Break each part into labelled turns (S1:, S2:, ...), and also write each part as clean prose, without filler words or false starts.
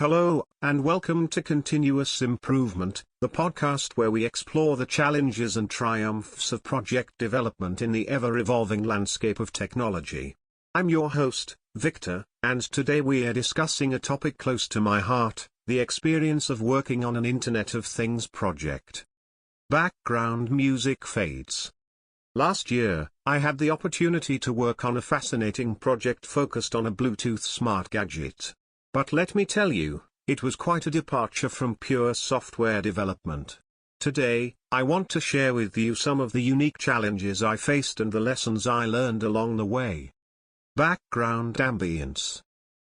S1: Hello, and welcome to Continuous Improvement, the podcast where we explore the challenges and triumphs of project development in the ever-evolving landscape of technology. I'm your host, Victor, and today we are discussing a topic close to my heart, the experience of working on an Internet of Things project. Background music fades. Last year, I had the opportunity to work on a fascinating project focused on a Bluetooth smart gadget. But let me tell you, it was quite a departure from pure software development. Today, I want to share with you some of the unique challenges I faced and the lessons I learned along the way. Background ambience.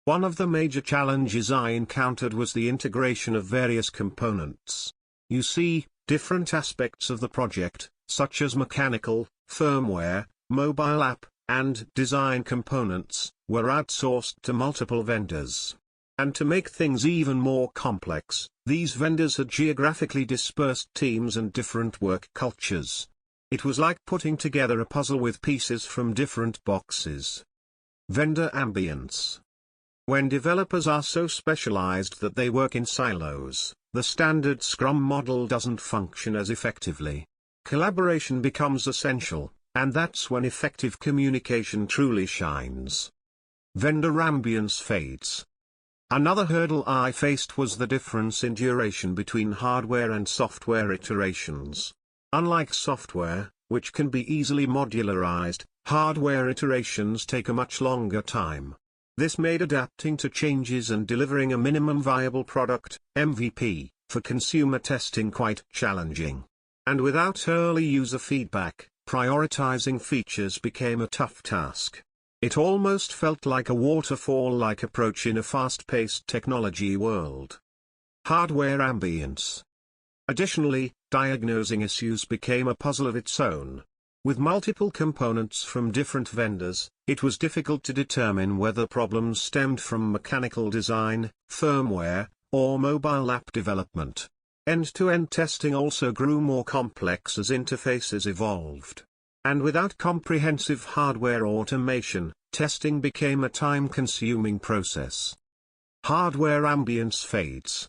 S1: One of the major challenges I encountered was the integration of various components. You see, different aspects of the project, such as mechanical, firmware, mobile app, and design components, were outsourced to multiple vendors. And to make things even more complex, these vendors had geographically dispersed teams and different work cultures. It was like putting together a puzzle with pieces from different boxes. Vendor ambience. When developers are so specialized that they work in silos, the standard Scrum model doesn't function as effectively. Collaboration becomes essential, and that's when effective communication truly shines. Vendor ambience fades. Another hurdle I faced was the difference in duration between hardware and software iterations. Unlike software, which can be easily modularized, hardware iterations take a much longer time. This made adapting to changes and delivering a minimum viable product, MVP, for consumer testing quite challenging. And without early user feedback, prioritizing features became a tough task. It almost felt like a waterfall-like approach in a fast-paced technology world. Hardware ambience. Additionally, diagnosing issues became a puzzle of its own. With multiple components from different vendors, it was difficult to determine whether problems stemmed from mechanical design, firmware, or mobile app development. End-to-end testing also grew more complex as interfaces evolved. And without comprehensive hardware automation, testing became a time-consuming process. Hardware ambience fades.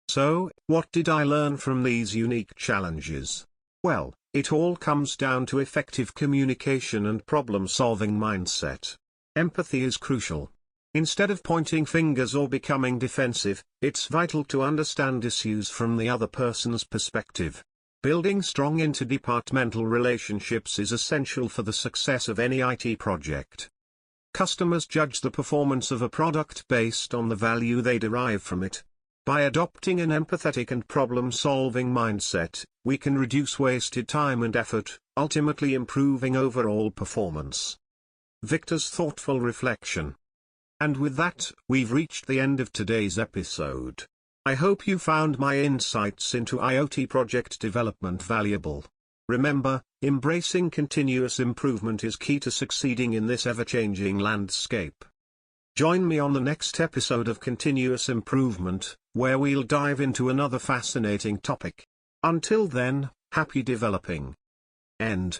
S1: So, what did I learn from these unique challenges? Well, it all comes down to effective communication and problem-solving mindset. Empathy is crucial. Instead of pointing fingers or becoming defensive, it's vital to understand issues from the other person's perspective. Building strong interdepartmental relationships is essential for the success of any IT project. Customers judge the performance of a product based on the value they derive from it. By adopting an empathetic and problem-solving mindset, we can reduce wasted time and effort, ultimately improving overall performance. Victor's thoughtful reflection. And with that, we've reached the end of today's episode. I hope you found my insights into IoT project development valuable. Remember, embracing continuous improvement is key to succeeding in this ever-changing landscape. Join me on the next episode of Continuous Improvement, where we'll dive into another fascinating topic. Until then, happy developing. End.